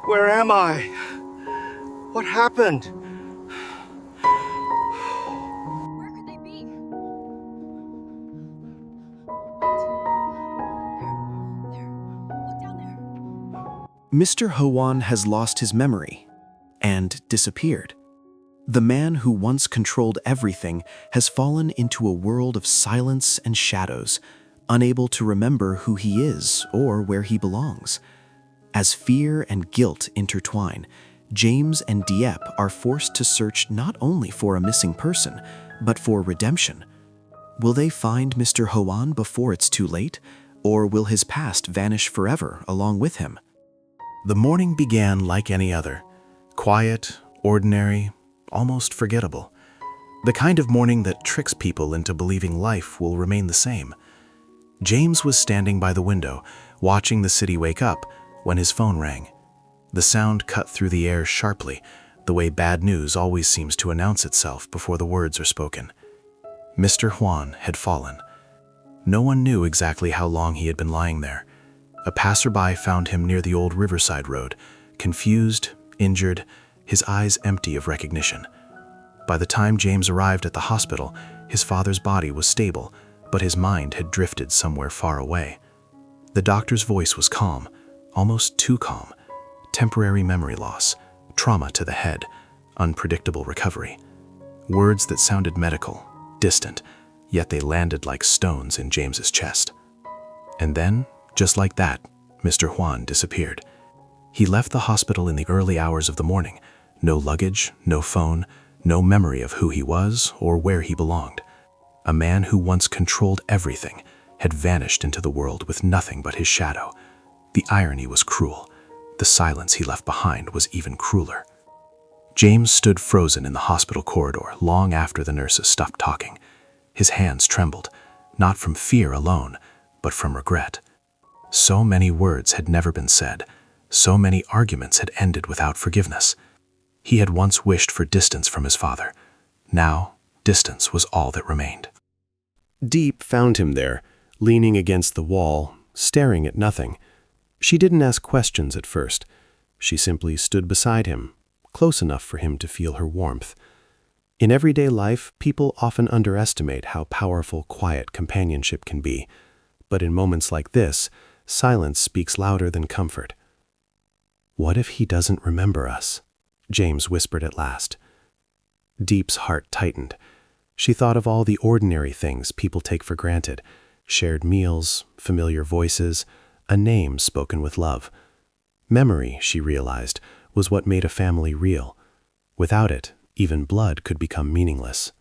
Where am I? What happened? Where could they be? There. Look down there. Mr. Hoan has lost his memory and disappeared. The man who once controlled everything has fallen into a world of silence and shadows, unable to remember who he is or where he belongs. As fear and guilt intertwine, James and Diep are forced to search not only for a missing person, but for redemption. Will they find Mr. Hoan before it's too late, or will his past vanish forever along with him? The morning began like any other, quiet, ordinary, almost forgettable. The kind of morning that tricks people into believing life will remain the same. James was standing by the window, watching the city wake up, when his phone rang. The sound cut through the air sharply, the way bad news always seems to announce itself before the words are spoken. Mr. Hoan had fallen. No one knew exactly how long he had been lying there. A passerby found him near the old Riverside Road, confused, injured, his eyes empty of recognition. By the time James arrived at the hospital, his father's body was stable, but his mind had drifted somewhere far away. The doctor's voice was calm, almost too calm. Temporary memory loss, trauma to the head, unpredictable recovery. Words that sounded medical, distant, yet they landed like stones in James's chest. And then, just like that, Mr. Hoan disappeared. He left the hospital in the early hours of the morning. No luggage, no phone, no memory of who he was or where he belonged. A man who once controlled everything had vanished into the world with nothing but his shadow. The irony was cruel. The silence he left behind was even crueler. James stood frozen in the hospital corridor long after the nurses stopped talking. His hands trembled, not from fear alone, but from regret. So many words had never been said. So many arguments had ended without forgiveness. He had once wished for distance from his father. Now, distance was all that remained. Diep found him there, leaning against the wall, staring at nothing. She didn't ask questions at first. She simply stood beside him, close enough for him to feel her warmth. In everyday life, people often underestimate how powerful quiet companionship can be. But in moments like this, silence speaks louder than comfort. "What if he doesn't remember us?" James whispered at last. Diep's heart tightened. She thought of all the ordinary things people take for granted: shared meals, familiar voices, a name spoken with love. Memory, she realized, was what made a family real. Without it, even blood could become meaningless.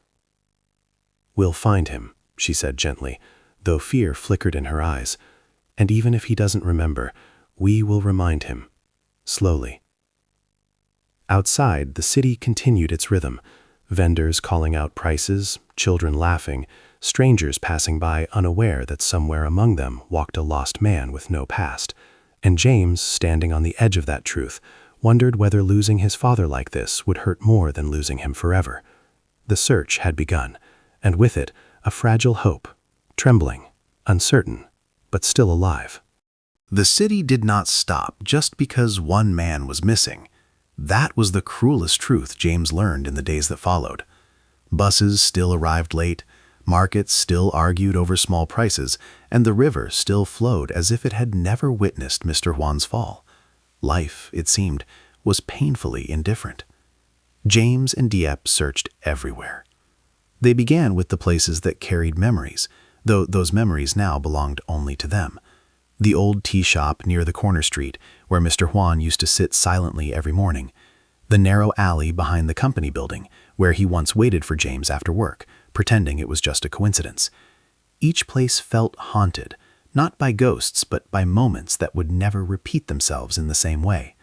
"We'll find him," she said gently, though fear flickered in her eyes. "And even if he doesn't remember, we will remind him." Slowly. Outside, the city continued its rhythm. Vendors calling out prices, children laughing, strangers passing by unaware that somewhere among them walked a lost man with no past. And James, standing on the edge of that truth, wondered whether losing his father like this would hurt more than losing him forever. The search had begun, and with it, a fragile hope, trembling, uncertain, but still alive. The city did not stop just because one man was missing. That was the cruelest truth James learned in the days that followed. Buses still arrived late, markets still argued over small prices, and the river still flowed as if it had never witnessed Mr. Hoan's fall. Life, it seemed, was painfully indifferent. James and Diep searched everywhere. They began with the places that carried memories, though those memories now belonged only to them. The old tea shop near the corner street, where Mr. Hoan used to sit silently every morning. The narrow alley behind the company building, where he once waited for James after work, pretending it was just a coincidence. Each place felt haunted, not by ghosts, but by moments that would never repeat themselves in the same way.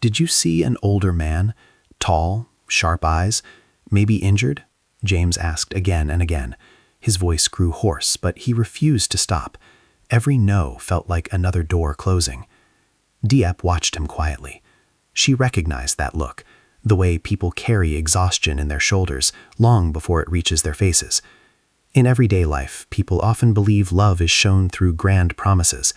"Did you see an older man, tall, sharp eyes, maybe injured?" James asked again and again. His voice grew hoarse, but he refused to stop. Every no felt like another door closing. Diep watched him quietly. She recognized that look, the way people carry exhaustion in their shoulders long before it reaches their faces. In everyday life, people often believe love is shown through grand promises.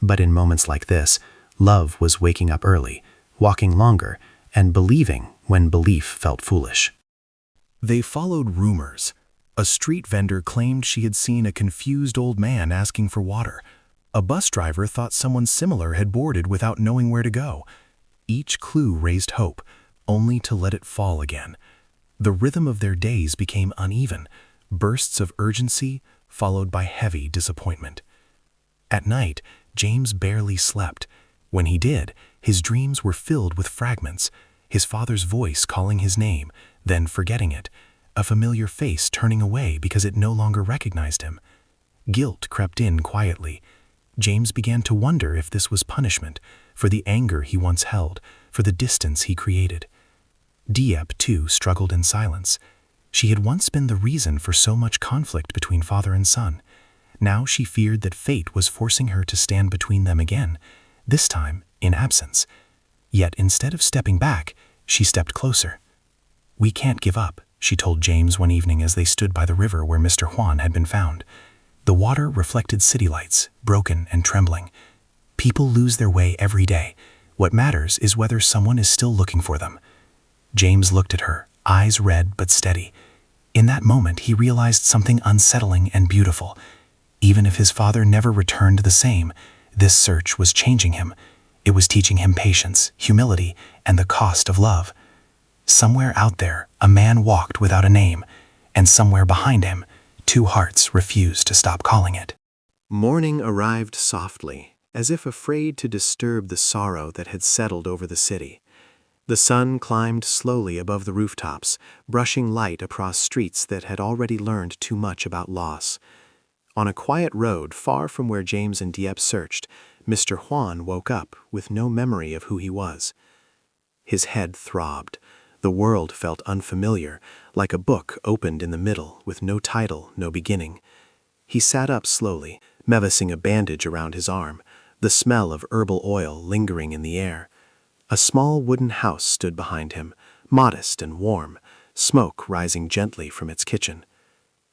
But in moments like this, love was waking up early, walking longer, and believing when belief felt foolish. They followed rumors. A street vendor claimed she had seen a confused old man asking for water. A bus driver thought someone similar had boarded without knowing where to go. Each clue raised hope, only to let it fall again. The rhythm of their days became uneven, bursts of urgency followed by heavy disappointment. At night, James barely slept. When he did, his dreams were filled with fragments, his father's voice calling his name, then forgetting it, a familiar face turning away because it no longer recognized him. Guilt crept in quietly. James began to wonder if this was punishment for the anger he once held, for the distance he created. Diep, too, struggled in silence. She had once been the reason for so much conflict between father and son. Now she feared that fate was forcing her to stand between them again, this time in absence. Yet instead of stepping back, she stepped closer. "We can't give up," she told James one evening as they stood by the river where Mr. Hoan had been found. The water reflected city lights, broken and trembling. People lose their way every day. What matters is whether someone is still looking for them. James looked at her, eyes red but steady. In that moment, he realized something unsettling and beautiful. Even if his father never returned the same, this search was changing him. It was teaching him patience, humility, and the cost of love. Somewhere out there, a man walked without a name, and somewhere behind him, two hearts refused to stop calling it. Morning arrived softly, as if afraid to disturb the sorrow that had settled over the city. The sun climbed slowly above the rooftops, brushing light across streets that had already learned too much about loss. On a quiet road far from where James and Diep searched, Mr. Hoan woke up with no memory of who he was. His head throbbed. The world felt unfamiliar, like a book opened in the middle with no title, no beginning. He sat up slowly, mevasing a bandage around his arm, the smell of herbal oil lingering in the air. A small wooden house stood behind him, modest and warm, smoke rising gently from its kitchen.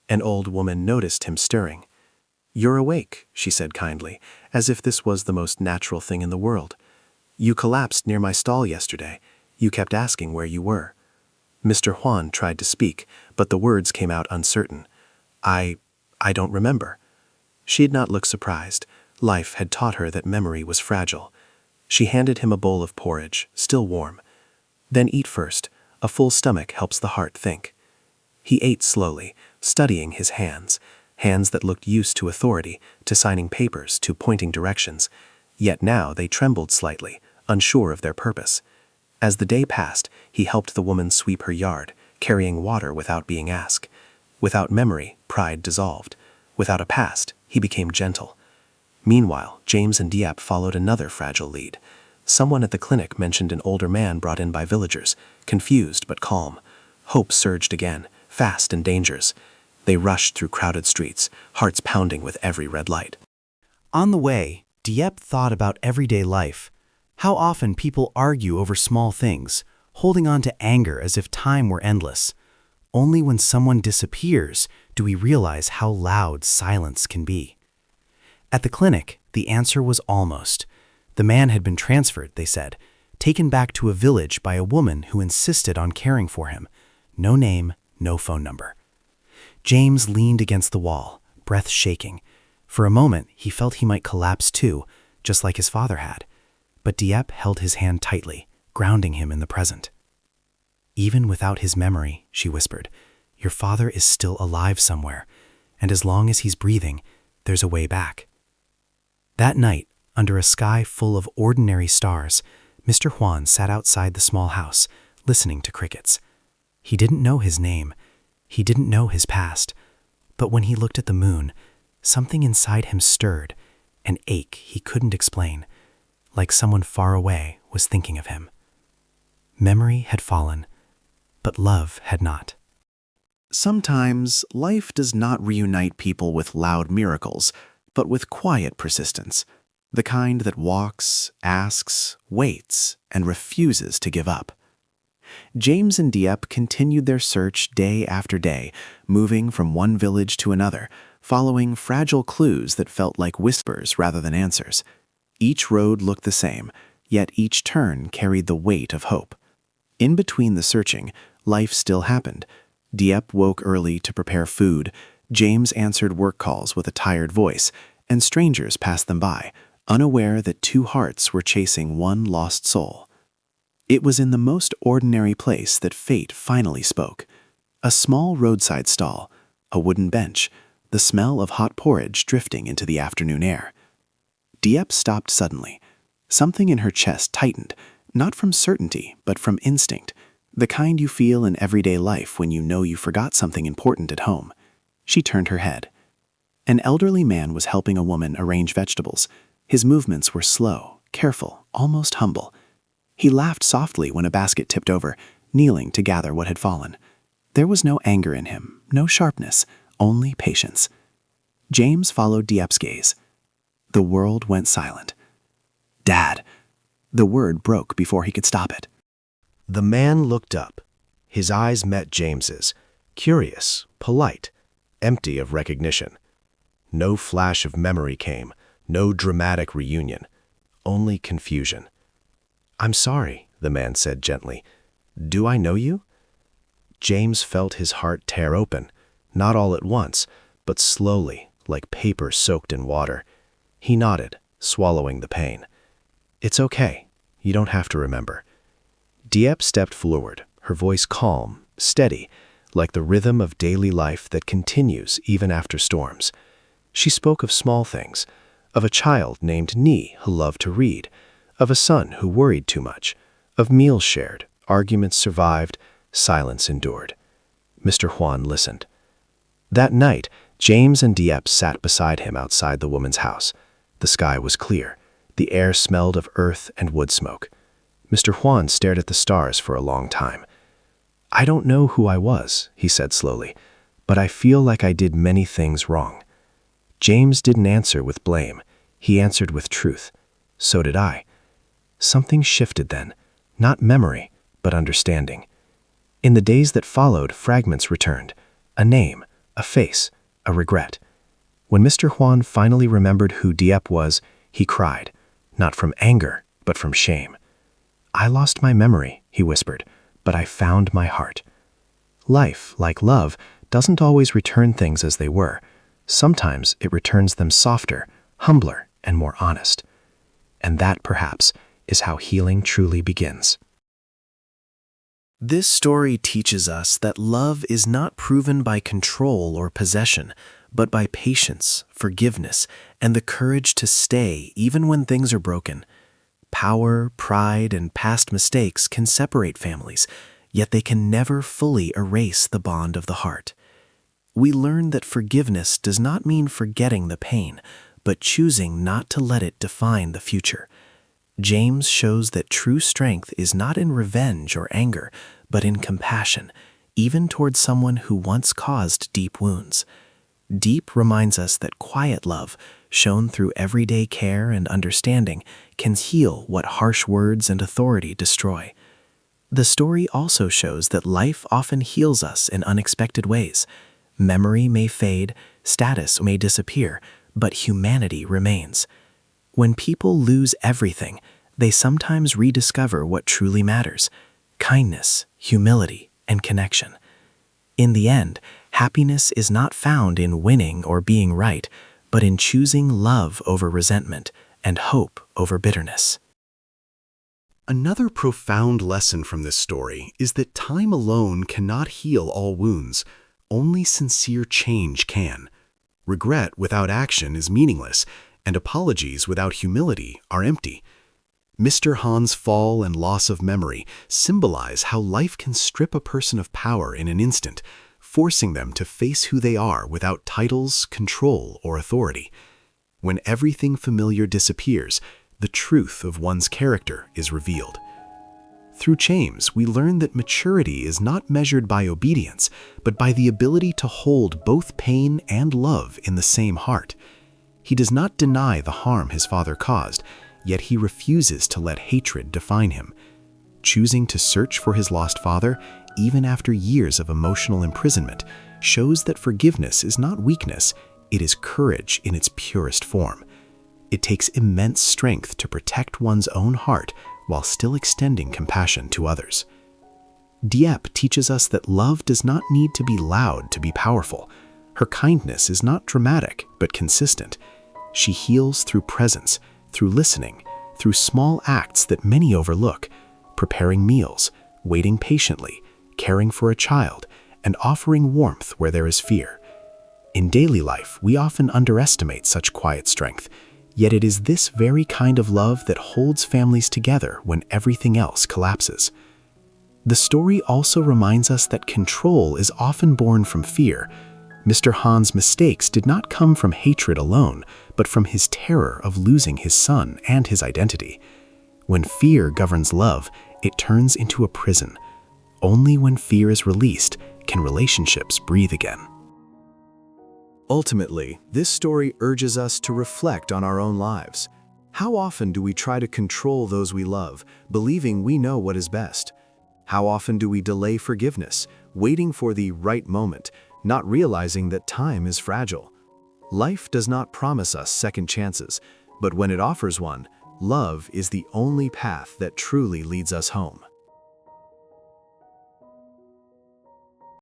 An old woman noticed him stirring. "You're awake," she said kindly, as if this was the most natural thing in the world. "You collapsed near my stall yesterday. You kept asking where you were." Mr. Hoan tried to speak, but the words came out uncertain. I don't remember." She did not look surprised. Life had taught her that memory was fragile. She handed him a bowl of porridge, still warm. "Then eat first. A full stomach helps the heart think." He ate slowly, studying his hands that looked used to authority, to signing papers, to pointing directions. Yet now they trembled slightly, unsure of their purpose. As the day passed, he helped the woman sweep her yard, carrying water without being asked. Without memory, pride dissolved. Without a past, he became gentle. Meanwhile, James and Diep followed another fragile lead. Someone at the clinic mentioned an older man brought in by villagers, confused but calm. Hope surged again, fast and dangerous. They rushed through crowded streets, hearts pounding with every red light. On the way, Diep thought about everyday life. How often people argue over small things, holding on to anger as if time were endless. Only when someone disappears do we realize how loud silence can be. At the clinic, the answer was almost. The man had been transferred, they said, taken back to a village by a woman who insisted on caring for him. No name, no phone number. James leaned against the wall, breath shaking. For a moment, he felt he might collapse too, just like his father had. But Diep held his hand tightly, grounding him in the present. "Even without his memory," she whispered, "your father is still alive somewhere, and as long as he's breathing, there's a way back." That night, under a sky full of ordinary stars, Mr. Hoan sat outside the small house, listening to crickets. He didn't know his name. He didn't know his past. But when he looked at the moon, something inside him stirred, an ache he couldn't explain, like someone far away was thinking of him. Memory had fallen, but love had not. Sometimes life does not reunite people with loud miracles, but with quiet persistence, the kind that walks, asks, waits, and refuses to give up. James and Diep continued their search day after day, moving from one village to another, following fragile clues that felt like whispers rather than answers. Each road looked the same, yet each turn carried the weight of hope. In between the searching, life still happened. Diep woke early to prepare food, James answered work calls with a tired voice, and strangers passed them by, unaware that two hearts were chasing one lost soul. It was in the most ordinary place that fate finally spoke. A small roadside stall, a wooden bench, the smell of hot porridge drifting into the afternoon air. Diep stopped suddenly. Something in her chest tightened, not from certainty, but from instinct, the kind you feel in everyday life when you know you forgot something important at home. She turned her head. An elderly man was helping a woman arrange vegetables. His movements were slow, careful, almost humble. He laughed softly when a basket tipped over, kneeling to gather what had fallen. There was no anger in him, no sharpness, only patience. James followed Diep's gaze. The world went silent. "Dad!" The word broke before he could stop it. The man looked up. His eyes met James's, curious, polite, empty of recognition. No flash of memory came, no dramatic reunion, only confusion. "I'm sorry," the man said gently. "Do I know you?" James felt his heart tear open, not all at once, but slowly, like paper soaked in water. He nodded, swallowing the pain. "It's okay. You don't have to remember." Diep stepped forward, her voice calm, steady, like the rhythm of daily life that continues even after storms. She spoke of small things, of a child named Ni who loved to read, of a son who worried too much, of meals shared, arguments survived, silence endured. Mr. Hoan listened. That night, James and Diep sat beside him outside the woman's house. The sky was clear. The air smelled of earth and wood smoke. Mr. Hoan stared at the stars for a long time. "I don't know who I was," he said slowly, "but I feel like I did many things wrong." James didn't answer with blame. He answered with truth. So did I. Something shifted then, not memory, but understanding. In the days that followed, fragments returned. A name, a face, a regret. When Mr. Hoan finally remembered who Diep was, he cried, not from anger, but from shame. "I lost my memory," he whispered, "but I found my heart." Life, like love, doesn't always return things as they were. Sometimes it returns them softer, humbler, and more honest. And that, perhaps, is how healing truly begins. This story teaches us that love is not proven by control or possession, but by patience, forgiveness, and the courage to stay even when things are broken. Power, pride, and past mistakes can separate families, yet they can never fully erase the bond of the heart. We learn that forgiveness does not mean forgetting the pain, but choosing not to let it define the future. James shows that true strength is not in revenge or anger, but in compassion, even toward someone who once caused deep wounds. Diep reminds us that quiet love, shown through everyday care and understanding, can heal what harsh words and authority destroy. The story also shows that life often heals us in unexpected ways. Memory may fade, status may disappear, but humanity remains. When people lose everything, they sometimes rediscover what truly matters: kindness, humility, and connection. In the end, happiness is not found in winning or being right, but in choosing love over resentment and hope over bitterness. Another profound lesson from this story is that time alone cannot heal all wounds. Only sincere change can. Regret without action is meaningless, and apologies without humility are empty. Mr. Hoan's fall and loss of memory symbolize how life can strip a person of power in an instant, forcing them to face who they are without titles, control, or authority. When everything familiar disappears, the truth of one's character is revealed. Through James, we learn that maturity is not measured by obedience, but by the ability to hold both pain and love in the same heart. He does not deny the harm his father caused, yet he refuses to let hatred define him. Choosing to search for his lost father, even after years of emotional imprisonment, shows that forgiveness is not weakness, it is courage in its purest form. It takes immense strength to protect one's own heart while still extending compassion to others. Diep teaches us that love does not need to be loud to be powerful. Her kindness is not dramatic, but consistent. She heals through presence, through listening, through small acts that many overlook, preparing meals, waiting patiently, caring for a child, and offering warmth where there is fear. In daily life, we often underestimate such quiet strength, yet it is this very kind of love that holds families together when everything else collapses. The story also reminds us that control is often born from fear. Mr. Hoan's mistakes did not come from hatred alone, but from his terror of losing his son and his identity. When fear governs love, it turns into a prison. Only when fear is released can relationships breathe again. Ultimately, this story urges us to reflect on our own lives. How often do we try to control those we love, believing we know what is best? How often do we delay forgiveness, waiting for the right moment, not realizing that time is fragile? Life does not promise us second chances, but when it offers one, love is the only path that truly leads us home.